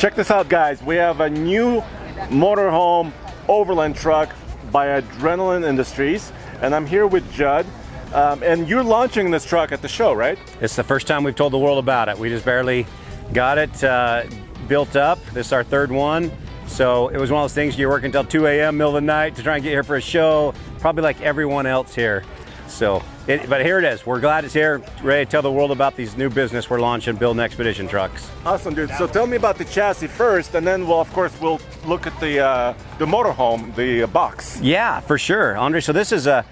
Check this out, guys. We have a new motorhome Overland truck by Adrenalin Industries, and I'm here with Judd. And you're launching this truck at the show, right? It's the first time we've told the world about it. We just barely got it built up. This is our third one. So it was one of those things, you're working until 2 a.m. middle of the night to try and get here for a show, probably like everyone else here. So, but here it is. We're glad it's here, ready to tell the world about these new business we're launching, building expedition trucks. Awesome, dude. So tell me about the chassis first, and then we'll look at the motorhome, the box. Yeah, for sure, Andre. So this is a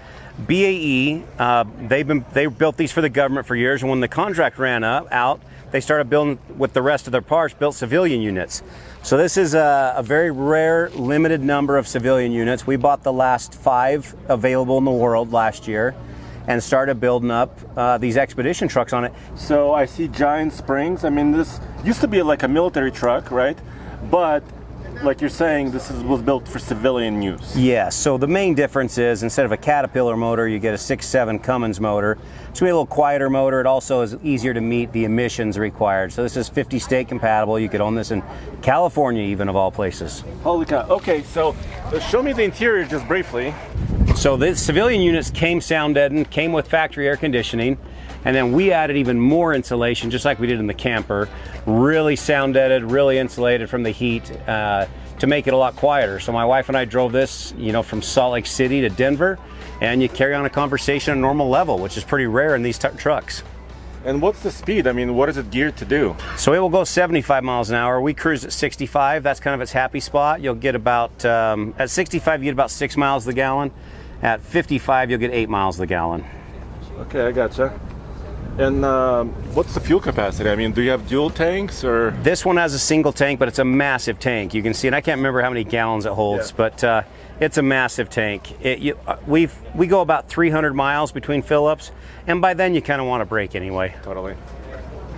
BAE. They built these for the government for years, and when the contract ran out, they started building with the rest of their parts, built civilian units. So this is a very rare, limited number of civilian units. We bought the last 5 available in the world last year and started building up these expedition trucks on it. So I see giant springs. I mean, this used to be like a military truck, right? But like you're saying, this was built for civilian use. Yes, so the main difference is instead of a Caterpillar motor, you get a 6.7 Cummins motor. It's going to be a little quieter motor. It also is easier to meet the emissions required. So this is 50 state compatible. You could own this in California even, of all places. Holy cow. Okay, so show me the interior just briefly. So the civilian units came sound deadened, came with factory air conditioning, and then we added even more insulation, just like we did in the camper. Really sound deadened, really insulated from the heat to make it a lot quieter. So my wife and I drove this, from Salt Lake City to Denver, and you carry on a conversation at a normal level, which is pretty rare in these trucks. And what's the speed? I mean, what is it geared to do? So it will go 75 miles an hour. We cruise at 65. That's kind of its happy spot. You'll get about, at 65, you get about 6 miles the gallon. At 55, you'll get 8 miles the gallon. Okay, I gotcha. And what's the fuel capacity? I mean, do you have dual tanks or? This one has a single tank, but it's a massive tank. You can see, and I can't remember how many gallons it holds, but it's a massive tank. We go about 300 miles between fill-ups, and by then you kind of want to brake anyway. Totally.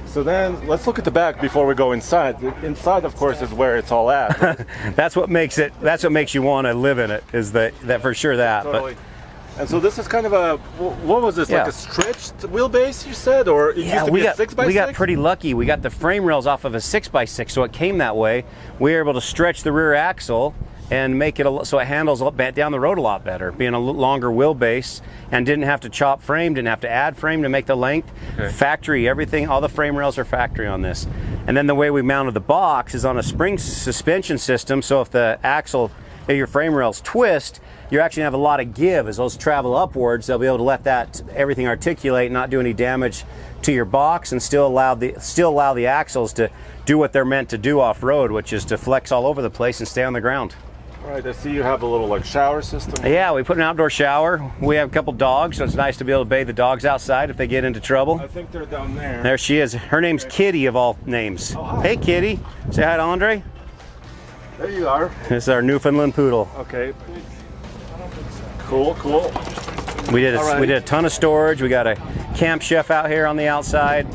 So then let's look at the back before we go inside. Inside, of course, is where it's all at. Right? That's what makes you want to live in it. Is that for sure that. Totally. And so this is kind of a, what was this, like a stretched wheelbase, you said? Or it used to be a 6x6? We got pretty lucky. We got the frame rails off of a 6x6, so it came that way. We were able to stretch the rear axle and make it so it handles down the road a lot better, being a longer wheelbase, and didn't have to chop frame, didn't have to add frame to make the length. Okay. Factory, everything, all the frame rails are factory on this. And then the way we mounted the box is on a spring suspension system, so if the axle, if your frame rails twist, you actually have a lot of give. As those travel upwards, they'll be able to let everything articulate, not do any damage to your box, and still allow the axles to do what they're meant to do off-road, which is to flex all over the place and stay on the ground. All right, I see you have a little shower system. Yeah, we put an outdoor shower. We have a couple dogs, so it's nice to be able to bathe the dogs outside if they get into trouble. I think they're down there. There she is. Her name's Kitty, of all names. Oh, hi. Hey, Kitty. Say hi to Andre. There you are. This is our Newfoundland poodle. Okay. Cool. We did a ton of storage. We got a camp chef out here on the outside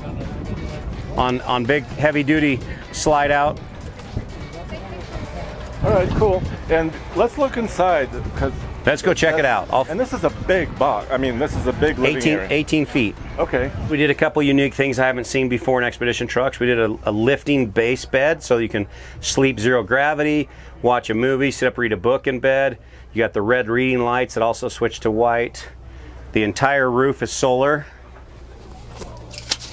on big heavy duty slide out. All right, cool. And let's look inside, because let's go check it out. And this is a big box. I mean, this is a big living area. 18 feet. Okay. We did a couple unique things I haven't seen before in expedition trucks. We did a lifting base bed, so you can sleep zero gravity, watch a movie, sit up, read a book in bed. You got the red reading lights that also switch to white. The entire roof is solar.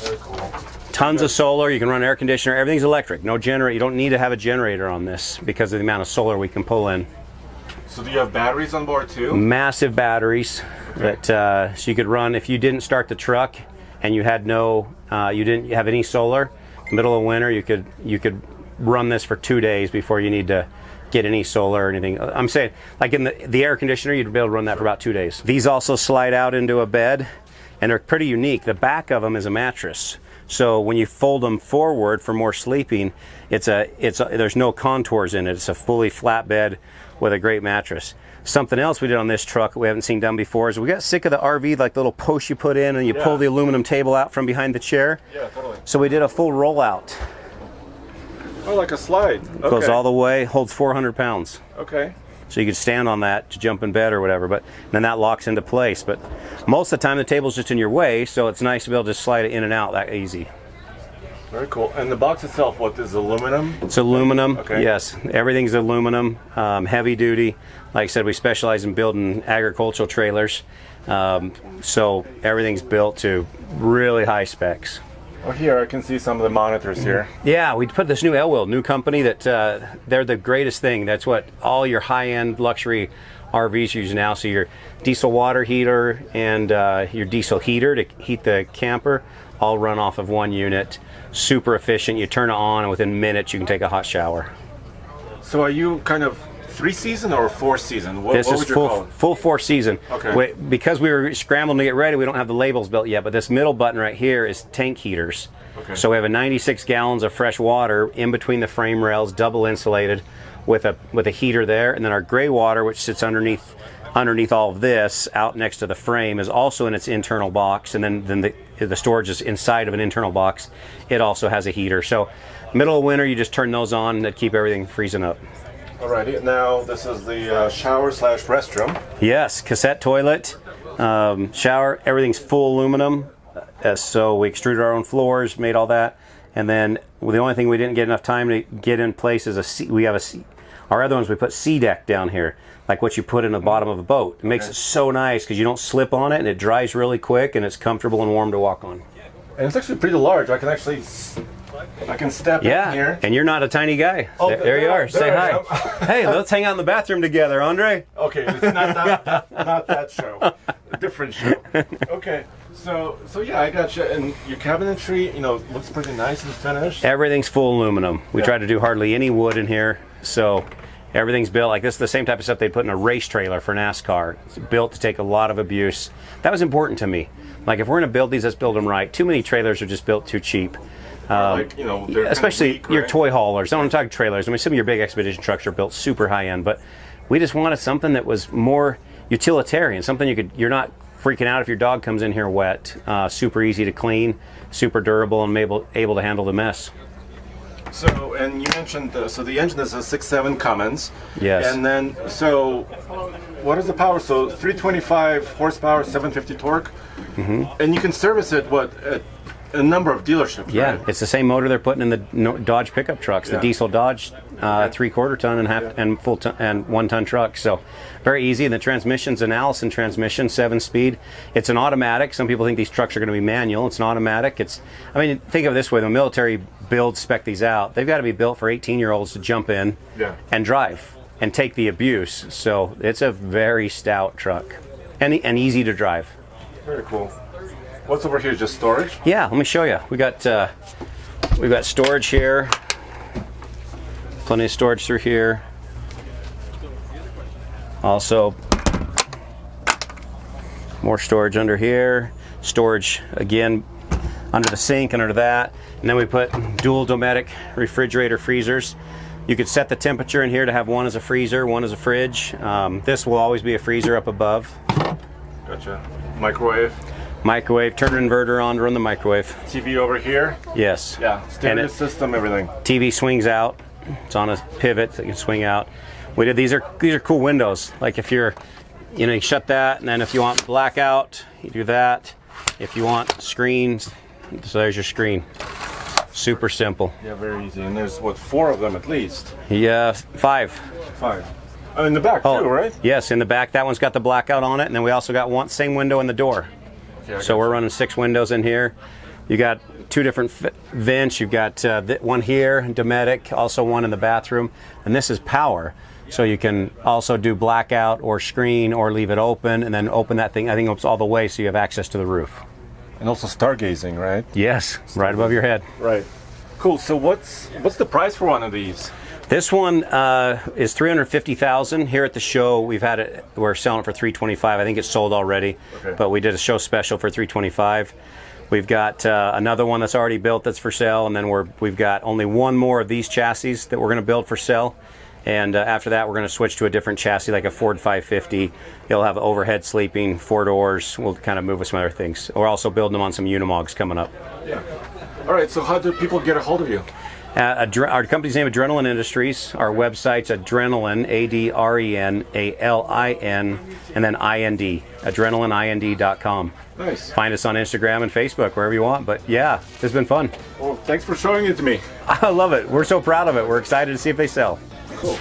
Very cool. Tons of solar. You can run air conditioner. Everything's electric. No generator. You don't need to have a generator on this because of the amount of solar we can pull in. So do you have batteries on board too? Massive batteries that so you could run if you didn't start the truck and you had you didn't have any solar. Middle of winter, you could run this for 2 days before you need to get any solar or anything. I'm saying, like in the air conditioner, you'd be able to run that for about 2 days. These also slide out into a bed, and they're pretty unique. The back of them is a mattress. So when you fold them forward for more sleeping, there's no contours in it. It's a fully flat bed with a great mattress. Something else we did on this truck we haven't seen done before is we got sick of the RV, like the little post you put in and you pull the aluminum table out from behind the chair. Yeah, totally. So we did a full rollout. Oh, like a slide. Okay. Goes all the way, holds 400 pounds. Okay. So you could stand on that to jump in bed or whatever, but then that locks into place. But most of the time the table's just in your way, so it's nice to be able to slide it in and out that easy. Very cool. And the box itself, what is aluminum? It's aluminum. Okay. Yes, everything's aluminum, heavy duty. Like I said, we specialize in building agricultural trailers, so everything's built to really high specs. Well, here I can see some of the monitors here. Yeah, we put this new L-Wheel, new company that they're the greatest thing. That's what all your high-end luxury RVs use now. So your diesel water heater and your diesel heater to heat the camper all run off of one unit. Super efficient. You turn it on and within minutes you can take a hot shower. So are you kind of 3-season or 4-season? This is full 4-season. Okay. Because we were scrambling to get ready, we don't have the labels built yet, but this middle button right here is tank heaters. Okay. So we have a 96 gallons of fresh water in between the frame rails, double insulated with a heater there, and then our gray water, which sits underneath all of this, out next to the frame, is also in its internal box, and then the storage is inside of an internal box. It also has a heater. So middle of winter, you just turn those on that keep everything freezing up. Alrighty, now this is the shower/restroom. Yes, cassette toilet, shower, everything's full aluminum. So we extruded our own floors, made all that, and then the only thing we didn't get enough time to get in place is our other ones we put sea deck down here, like what you put in the bottom of a boat. It makes it so nice because you don't slip on it and it dries really quick and it's comfortable and warm to walk on. And it's actually pretty large. I can step in here. And you're not a tiny guy. Oh, there you are. Say hi. Hey, let's hang out in the bathroom together, Andre. Okay, it's not that show. A different show. Okay. So yeah, I got you. And your cabinetry, looks pretty nice and finished. Everything's full aluminum. We try to do hardly any wood in here. So everything's built like this. The same type of stuff they put in a race trailer for NASCAR. It's built to take a lot of abuse. That was important to me. Like, if we're going to build these, let's build them right. Too many trailers are just built too cheap. Especially weak, your right? toy haulers. I'm talking trailers. I mean, some of your big expedition trucks are built super high end, but we just wanted something that was more utilitarian. Something you're not freaking out if your dog comes in here wet. Super easy to clean, super durable, and able to handle the mess. So, and you mentioned, so the engine is a 6.7 Cummins. Yes. And then, so what is the power? So 325 horsepower, 750 torque. Mm-hmm. And you can service it, at a number of dealerships, yeah, right? It's the same motor they're putting in the Dodge pickup trucks, the diesel Dodge 3/4 ton and full ton and 1 ton trucks. So very easy. And the transmission's an Allison transmission, 7-speed. It's an automatic. Some people think these trucks are going to be manual. It's an automatic. Think of it this way: the military spec these out. They've got to be built for 18-year-olds to jump in and drive and take the abuse. So it's a very stout truck and easy to drive. Very cool. What's over here? Just storage? Yeah, let me show you. We've got storage here. Plenty of storage through here. Also, more storage under here. Storage again under the sink and under that. And then we put dual dometic refrigerator freezers. You could set the temperature in here to have one as a freezer, one as a fridge. This will always be a freezer up above. Gotcha. Microwave, turn an inverter on to run the microwave. TV over here? Yes. Yeah, stereo system, everything. TV swings out. It's on a pivot that can swing out. These are cool windows. Like if you shut that, and then if you want blackout, you do that. If you want screens, so there's your screen. Super simple. Yeah, very easy. And there's 4 of them at least? Yeah, 5. 5. Oh, in the back too, right? Yes, in the back. That one's got the blackout on it, and then we also got same window in the door. Okay, so we're running 6 windows in here. You got 2 different vents. You've got one here, Dometic, also one in the bathroom, and this is power. So you can also do blackout or screen or leave it open, and then open that thing. I think it's all the way, so you have access to the roof. And also stargazing, right? Yes, right above your head. Right. Cool. So what's the price for one of these? This one is $350,000. Here at the show, we're selling it for $325,000. I think it's sold already, but we did a show special for $325,000. We've got another one that's already built that's for sale, and then we've got only one more of these chassis that we're going to build for sale. And after that, we're going to switch to a different chassis, like a Ford 550. It'll have overhead sleeping, 4 doors. We'll kind of move with some other things. We're also building them on some Unimogs coming up. Yeah. All right. So how do people get a hold of you? Our company's name, Adrenalin Industries. Our website's Adrenalin, ADRENALIN, and then IND, adrenalinind.com. Nice. Find us on Instagram and Facebook, wherever you want. But yeah, it's been fun. Well, thanks for showing it to me. I love it. We're so proud of it. We're excited to see if they sell. Cool.